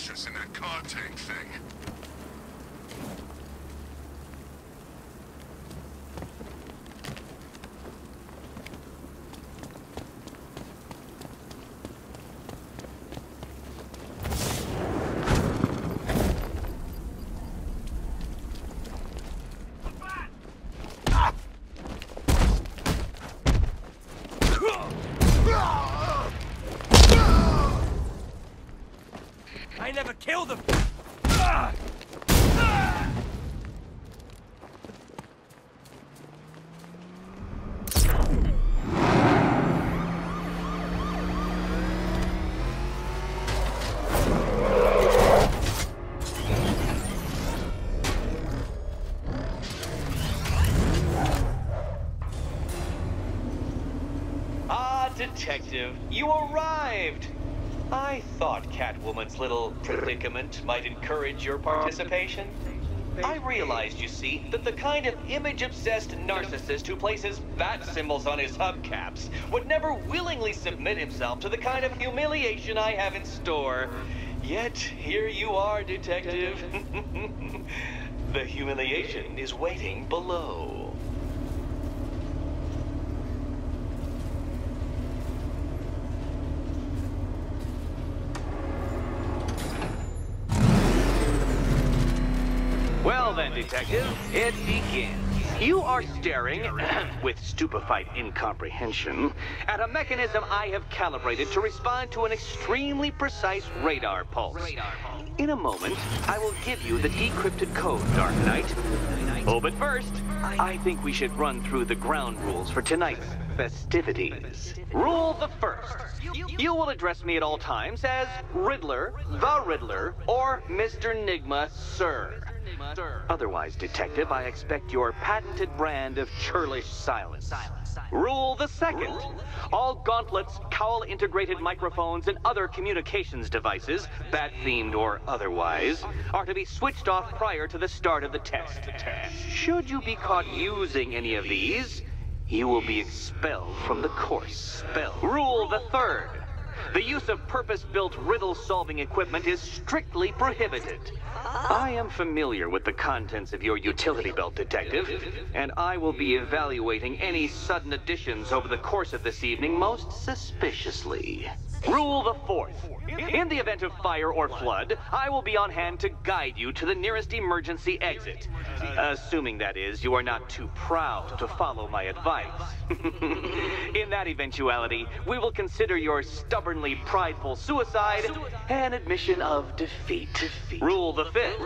cautious in that car tank thing. I never killed them! Ah, Detective, you arrived! I thought Catwoman's little predicament might encourage your participation. I realized, you see, that the kind of image-obsessed narcissist who places bat symbols on his hubcaps would never willingly submit himself to the kind of humiliation I have in store. Yet, here you are, Detective. The humiliation is waiting below. Well then, Detective, it begins. You are staring, with stupefied incomprehension, at a mechanism I have calibrated to respond to an extremely precise radar pulse. In a moment, I will give you the decrypted code, Dark Knight. Oh, but first, I think we should run through the ground rules for tonight's festivities. Rule the first. You will address me at all times as Riddler, the Riddler, or Mr. Nigma, sir. Otherwise, Detective, I expect your patented brand of churlish silence. Rule the second. All gauntlets, cowl-integrated microphones, and other communications devices, bat-themed or otherwise, are to be switched off prior to the start of the test. Should you be caught using any of these, you will be expelled from the course. Rule the third. The use of purpose-built riddle-solving equipment is strictly prohibited. I am familiar with the contents of your utility belt, Detective, and I will be evaluating any sudden additions over the course of this evening most suspiciously. Rule the fourth. In the event of fire or flood, I will be on hand to guide you to the nearest emergency exit. Assuming, that is, you are not too proud to follow my advice. In that eventuality, we will consider your stubbornly prideful suicide an admission of defeat. Rule the fifth.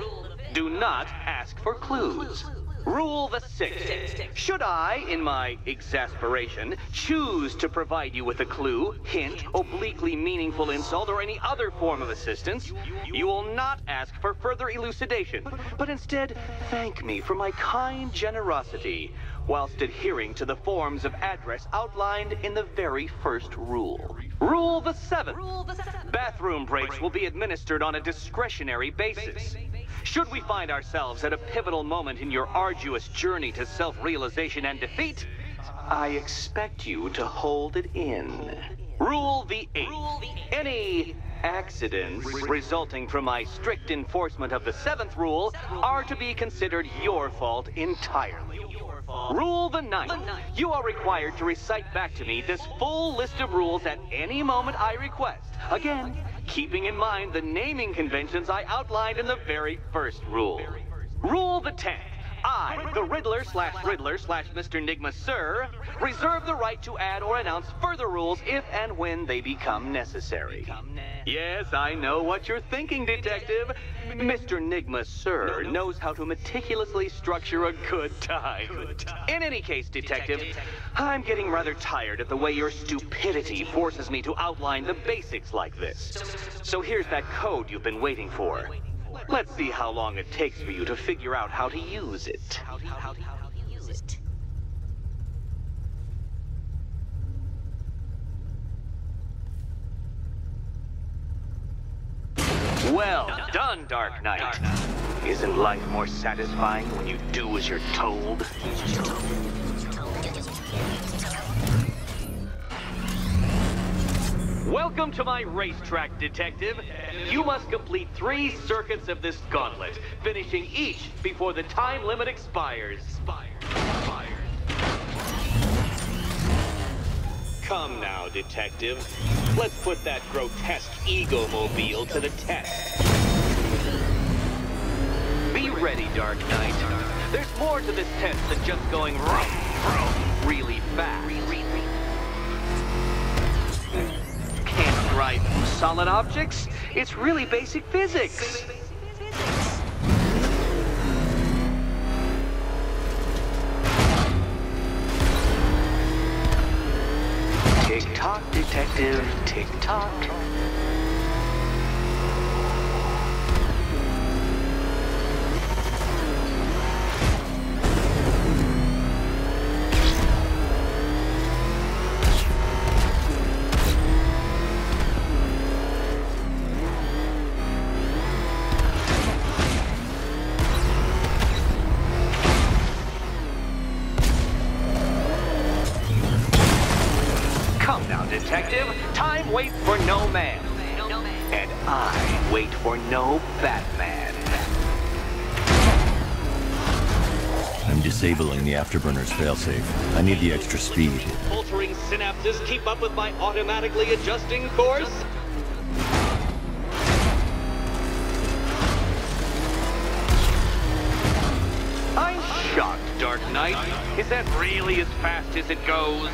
Do not ask for clues. Rule the sixth. Should I, in my exasperation, choose to provide you with a clue, hint, obliquely meaningful insult, or any other form of assistance, you will not ask for further elucidation, but instead thank me for my kind generosity, whilst adhering to the forms of address outlined in the very first rule. Rule the seventh. Bathroom breaks will be administered on a discretionary basis. Should we find ourselves at a pivotal moment in your arduous journey to self-realization and defeat, I expect you to hold it in. Rule the eighth. Any accidents resulting from my strict enforcement of the seventh rule are to be considered your fault entirely. Rule the ninth. You are required to recite back to me this full list of rules at any moment I request. Again, keeping in mind the naming conventions I outlined in the very first rule. Rule the 10th. I, the Riddler/Mr. Nigma, sir, reserve the right to add or announce further rules if and when they become necessary. Yes, I know what you're thinking, Detective. Mr. Nigma, sir, knows how to meticulously structure a good time. In any case, Detective, I'm getting rather tired of the way your stupidity forces me to outline the basics like this. So here's that code you've been waiting for. Let's see how long it takes for you to figure out how to use it. Well done, Dark Knight. Isn't life more satisfying when you do as you're told? Welcome to my racetrack, Detective. you must complete 3 circuits of this gauntlet, finishing each before the time limit expires. Come now, Detective. Let's put that grotesque ego-mobile to the test. Be ready, Dark Knight. There's more to this test than just going really fast. Can't drive through solid objects? It's really basic physics. Tick-tock, Detective, tick-tock. Detective, time waits for no man. And I wait for no Batman. I'm disabling the afterburner's failsafe. I need the extra speed. Altering synapses keep up with my automatically adjusting course? I'm shocked, Dark Knight. Is that really as fast as it goes?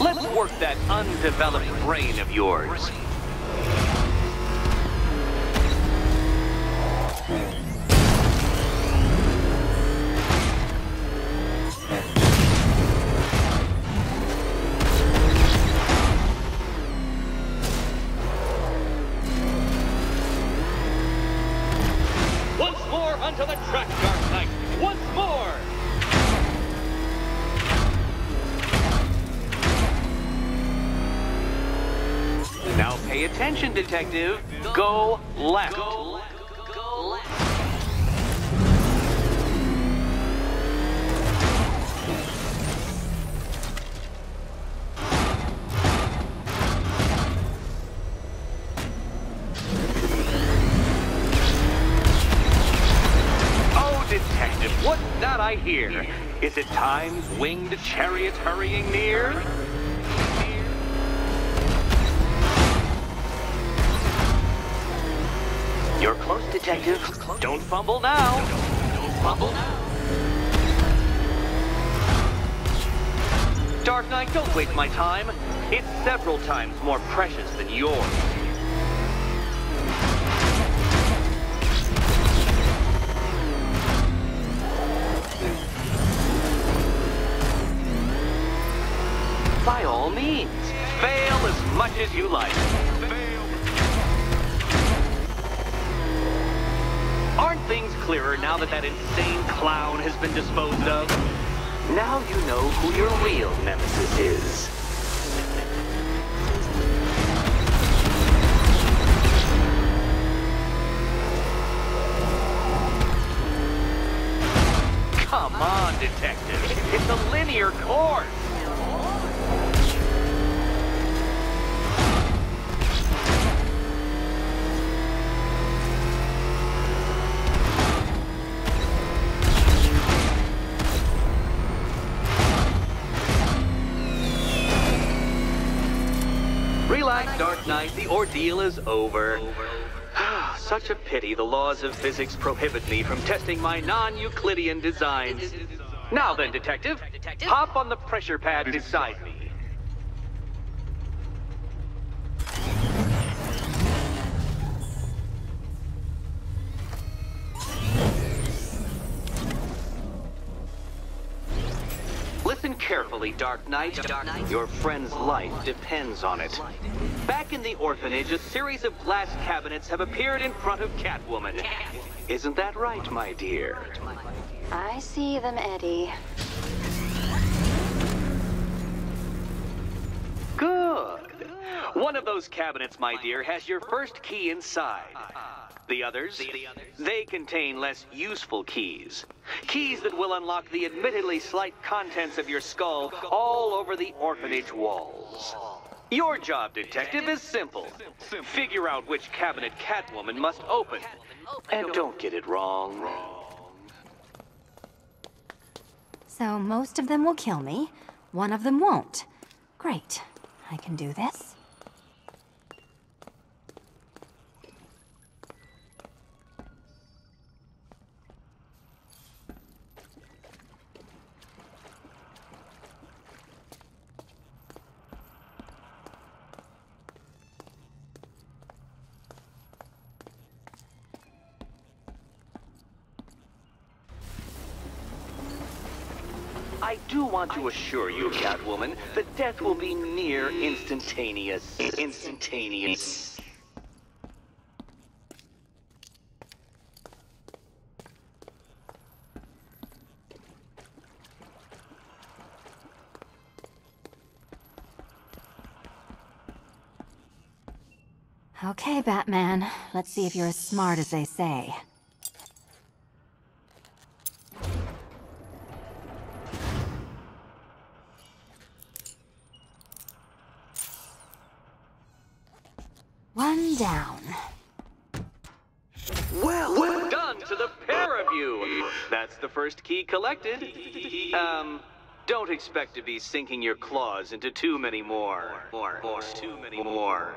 Let's work that undeveloped brain of yours. Once more onto the track, Dark Knight. Once more! Now pay attention, Detective. Go left. Go left. Oh, Detective, what's that I hear? Is it time's winged chariots hurrying near? You're close, Detective. Don't fumble now. Don't fumble now. Dark Knight, don't waste my time. It's several times more precious than yours. By all means, fail as much as you like. Aren't things clearer now that that insane clown has been disposed of? Now you know who your real nemesis is. Come on, Detective. It's a linear course. Relax, Dark Knight. The ordeal is over. Such a pity the laws of physics prohibit me from testing my non-Euclidean designs. Now then, Detective, hop on the pressure pad beside me. Listen carefully, Dark Knight. Your friend's life depends on it. Back in the orphanage, a series of glass cabinets have appeared in front of Catwoman. Isn't that right, my dear? I see them, Eddie. Good. One of those cabinets, my dear, has your first key inside. The others, they contain less useful keys. Keys that will unlock the admittedly slight contents of your skull all over the orphanage walls. Your job, Detective, is simple. Figure out which cabinet Catwoman must open. And don't get it wrong. So most of them will kill me, one of them won't. Great. I can do this. I do want to assure you, Catwoman, that death will be near instantaneous. Instantaneous. Okay, Batman. Let's see if you're as smart as they say. One down. Well done to the pair of you. That's the first key collected. Don't expect to be sinking your claws into too many more. Too many more.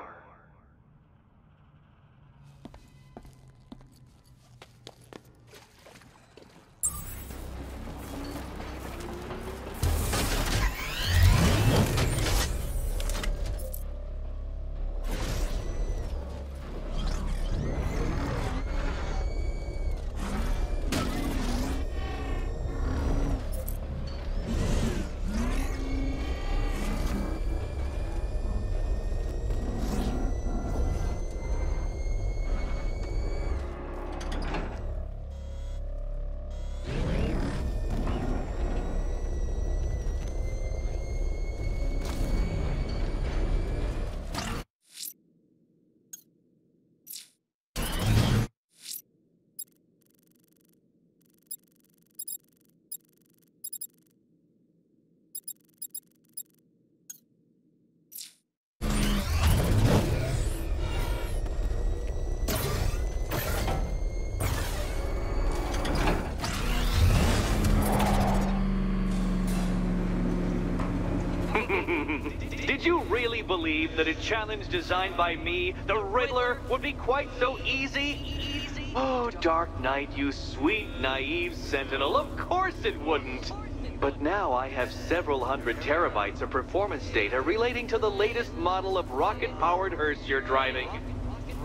Did you really believe that a challenge designed by me, the Riddler, would be quite so easy? Oh, Dark Knight, you sweet, naive sentinel, of course it wouldn't. But now I have several hundred terabytes of performance data relating to the latest model of rocket-powered hearse you're driving.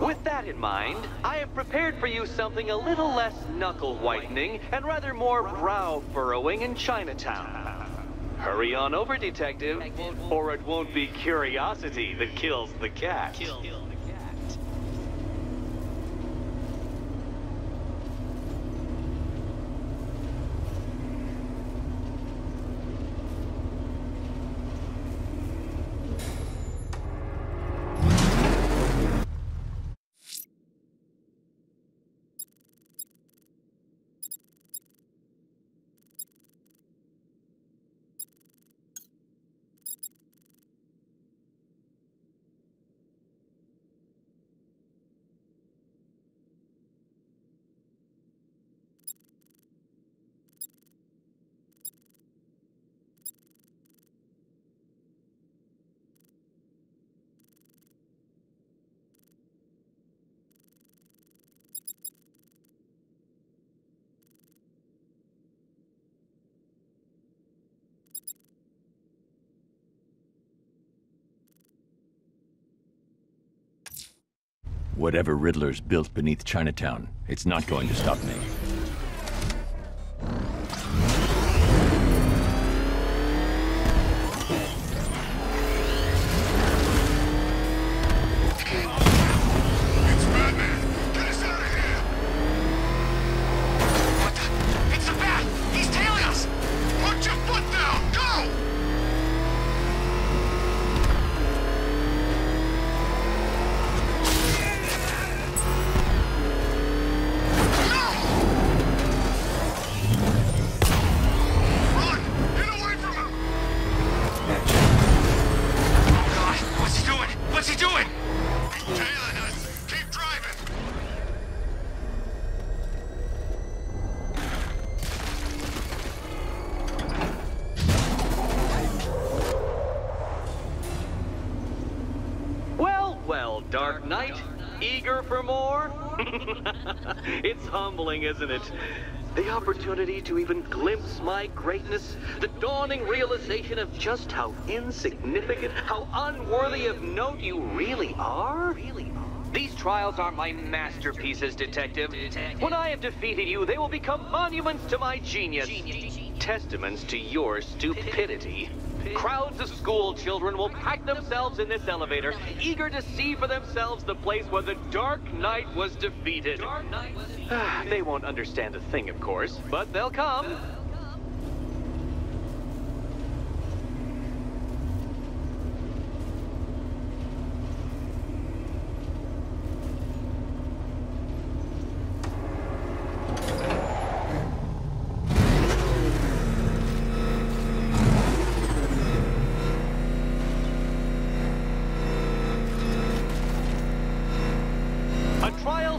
With that in mind, I have prepared for you something a little less knuckle-whitening and rather more brow-furrowing in Chinatown. Hurry on over, Detective, or it won't be curiosity that kills the cat. Whatever Riddler's built beneath Chinatown, it's not going to stop me. It's Batman! Get us out of here! What the? It's the Bat! He's tailing us! Put your foot down! Go! No! Well, Dark Knight, eager for more? It's humbling, isn't it? The opportunity to even glimpse my greatness, the dawning realization of just how insignificant, how unworthy of note you really are. These trials are my masterpieces, Detective. When I have defeated you, they will become monuments to my genius, testaments to your stupidity. Crowds of school children will pack themselves in this elevator, eager to see for themselves the place where the Dark Knight was defeated. They won't understand a thing, of course, but they'll come.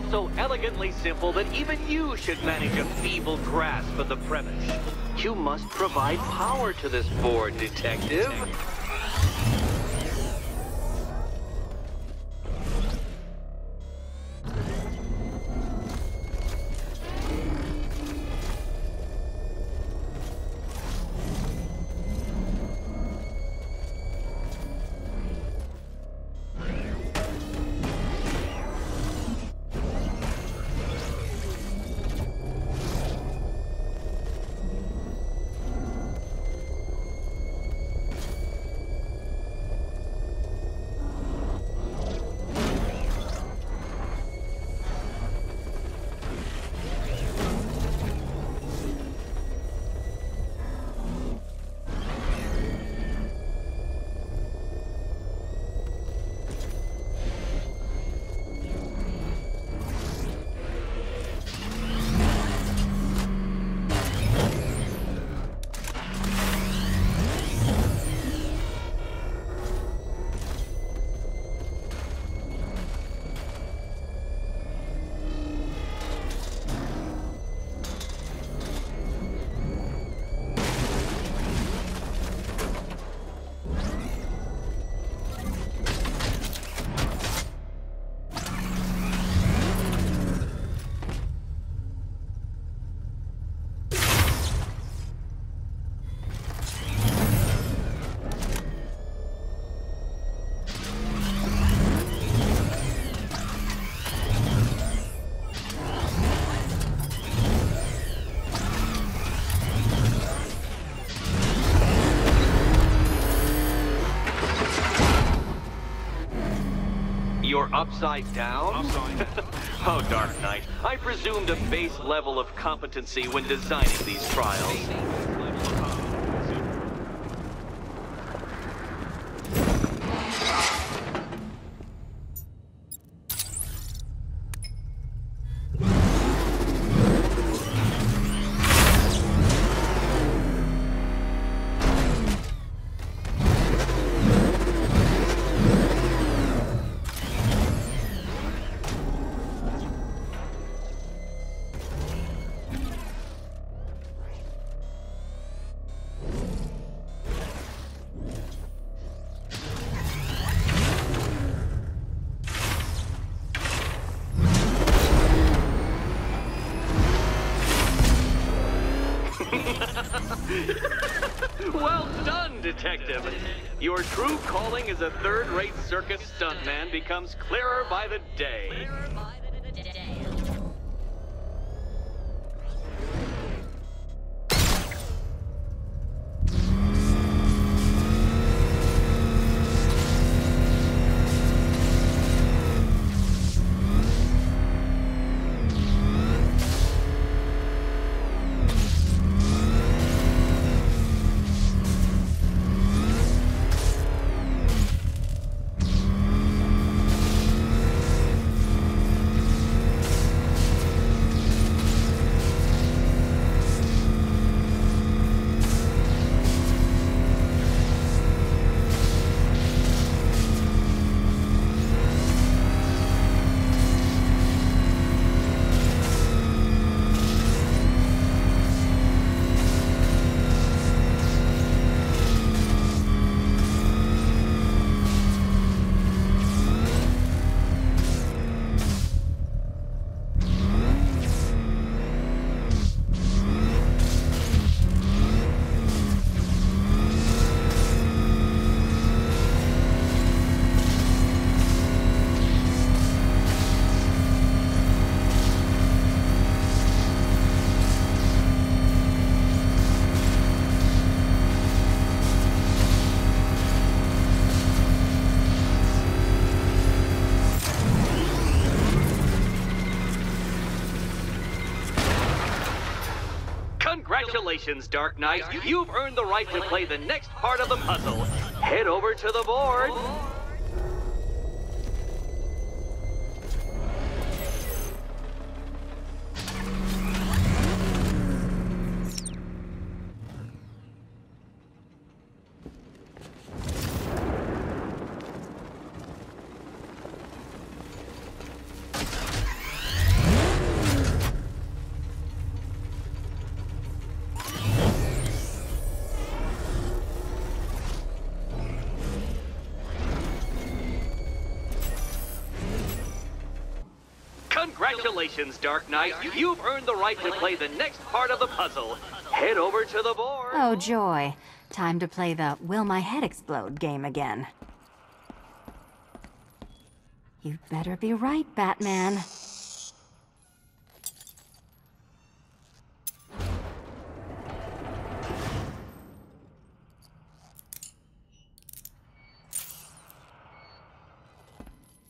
So elegantly simple that even you should manage a feeble grasp of the premise. You must provide power to this board, Detective. You're upside down? Oh, Dark Knight, I presumed a base level of competency when designing these trials. Well done, Detective. Your true calling as a third-rate circus stuntman becomes clearer by the day. Congratulations, Dark Knight. You've earned the right to play the next part of the puzzle. Head over to the board. Congratulations, Dark Knight. You've earned the right to play the next part of the puzzle. Head over to the board. Oh, joy. Time to play the Will My Head Explode game again. You better be right, Batman.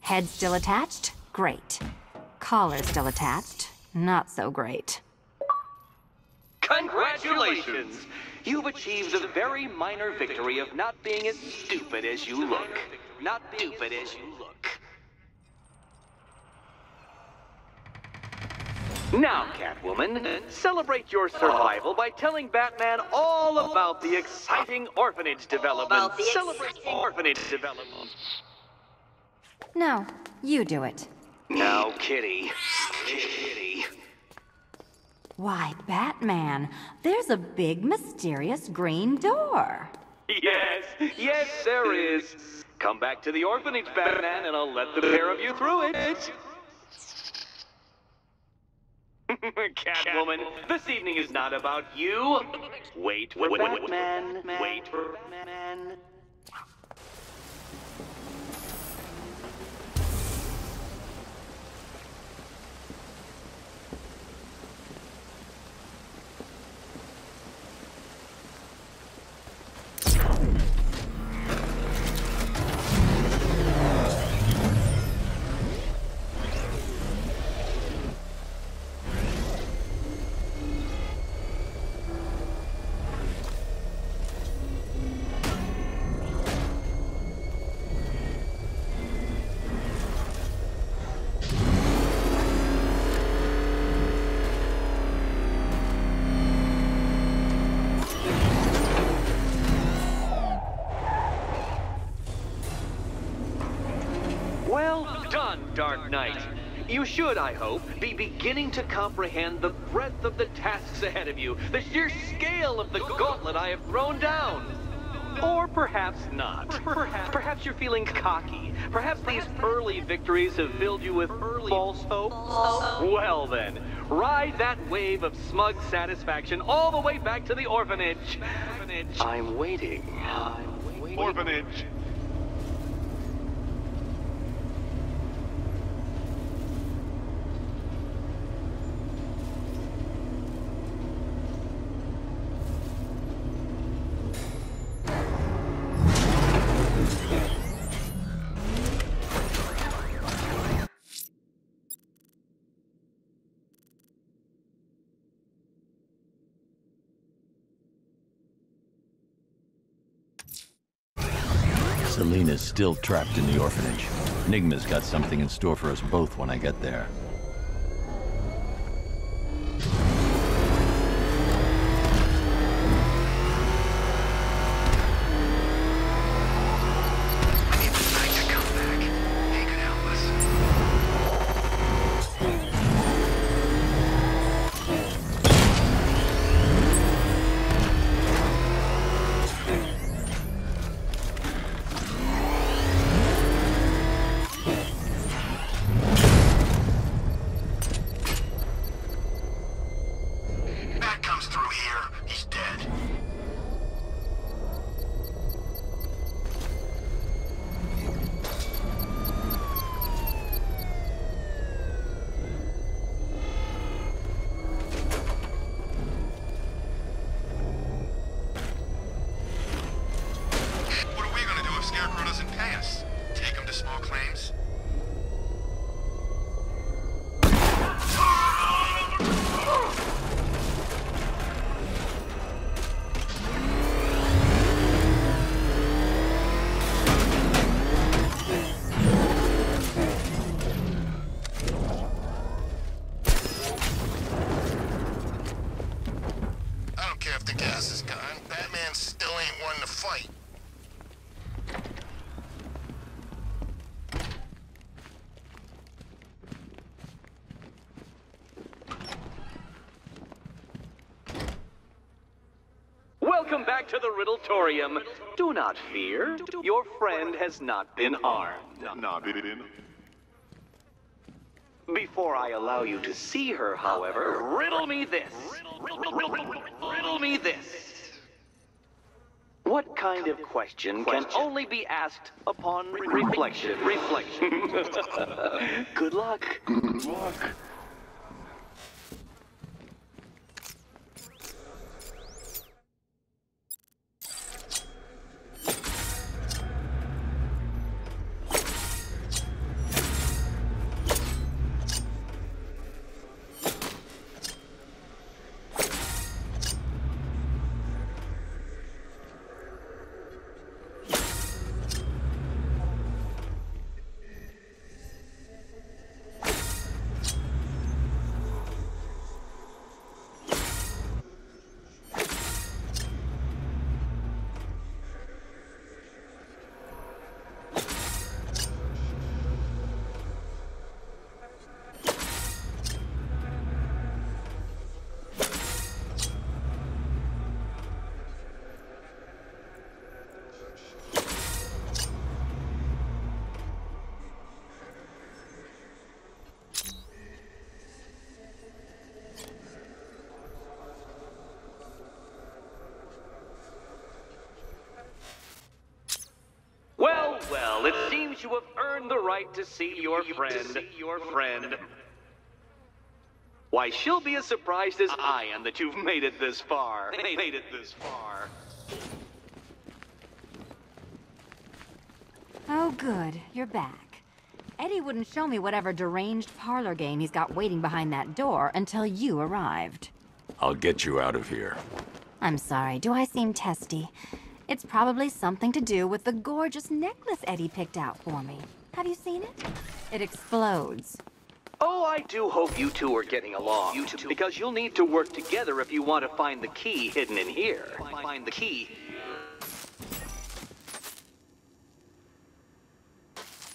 Head still attached? Great. Collar still attached? Not so great. Congratulations! You've achieved the very minor victory of not being as stupid as you look. Not stupid as you look. Now, Catwoman, celebrate your survival by telling Batman all about the exciting orphanage development. Celebrate orphanage development. No, you do it. Now, Kitty. Kitty. Why, Batman, there's a big, mysterious green door. Yes, yes, there is. Come back to the orphanage, Batman, and I'll let the pair of you through it. Catwoman, this evening is not about you. Wait for Batman. Wait for Batman. Well done, Dark Knight. You should, I hope, be beginning to comprehend the breadth of the tasks ahead of you, the sheer scale of the gauntlet I have thrown down. Or perhaps not. Perhaps you're feeling cocky. Perhaps these early victories have filled you with false hope. Well then, ride that wave of smug satisfaction all the way back to the orphanage. I'm waiting. Orphanage. Selena's still trapped in the orphanage. Enigma's got something in store for us both when I get there. welcome back to the Riddletorium. Do not fear. Your friend has not been harmed. Before I allow you to see her, however, riddle me this. Riddle me this. What kind of question can only be asked upon reflection? Good luck. Good luck. Well, it seems you have earned the right to see your friend. Why, she'll be as surprised as I am that you've made it this far. Oh, good. You're back. Eddie wouldn't show me whatever deranged parlor game he's got waiting behind that door until you arrived. I'll get you out of here. I'm sorry. Do I seem testy? It's probably something to do with the gorgeous necklace Eddie picked out for me. Have you seen it? It explodes. Oh, I do hope you two are getting along. Because you'll need to work together if you want to find the key hidden in here. Find the key.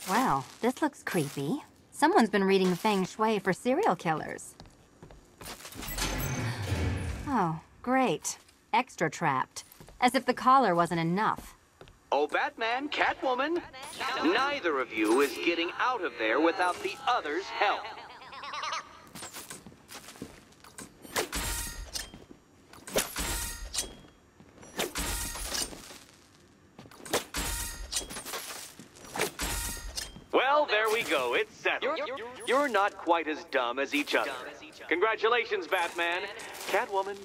Well, this looks creepy. Someone's been reading Feng Shui for serial killers. Oh, great. Extra trapped. As if the collar wasn't enough. Oh, Batman, Catwoman, neither of you is getting out of there without the other's help. Well, there we go. It's settled. You're not quite as dumb as each other. Congratulations, Batman. Catwoman.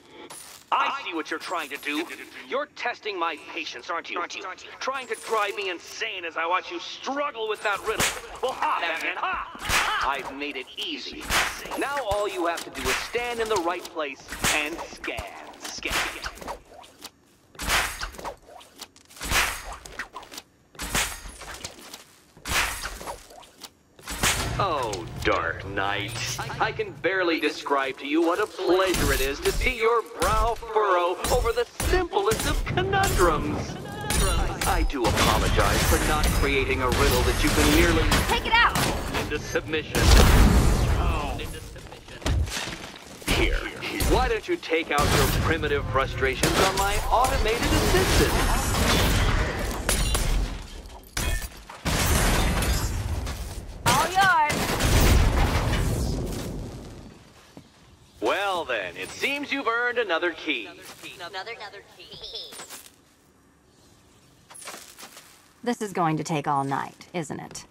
I see what you're trying to do. You're testing my patience, aren't you? Trying to drive me insane as I watch you struggle with that riddle. Well, ha, Batman, ha! I've made it easy. Now all you have to do is stand in the right place and scan. Oh, Dark Knight. I can barely describe to you what a pleasure it is to see your brow furrow over the simplest of conundrums. I do apologize for not creating a riddle that you can merely Take it out! into submission. Here, why don't you take out your primitive frustrations on my automated assistant? Well then, it seems you've earned another key. Another key. This is going to take all night, isn't it?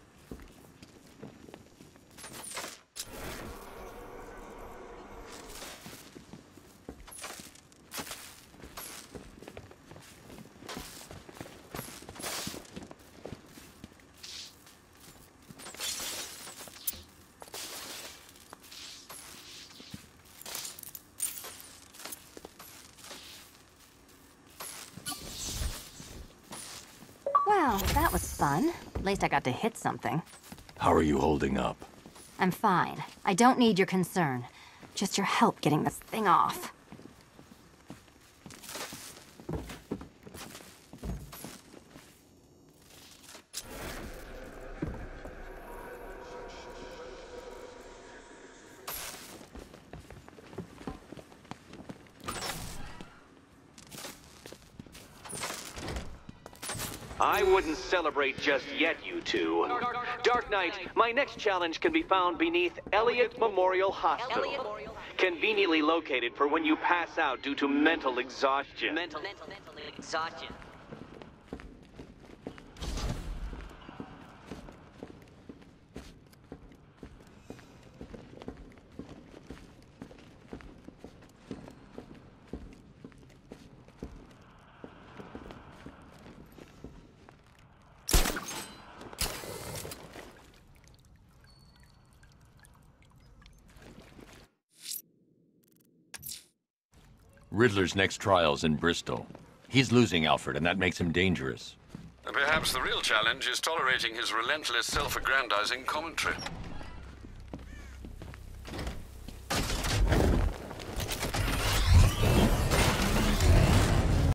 Well, that was fun. At least I got to hit something. How are you holding up? I'm fine. I don't need your concern. Just your help getting this thing off. I wouldn't celebrate just yet, you two. Dark Knight, my next challenge can be found beneath Elliott Memorial Hospital. Conveniently located for when you pass out due to mental exhaustion. Mental exhaustion. Riddler's next trial's in Bristol. He's losing Alfred, and that makes him dangerous. And perhaps the real challenge is tolerating his relentless self-aggrandizing commentary.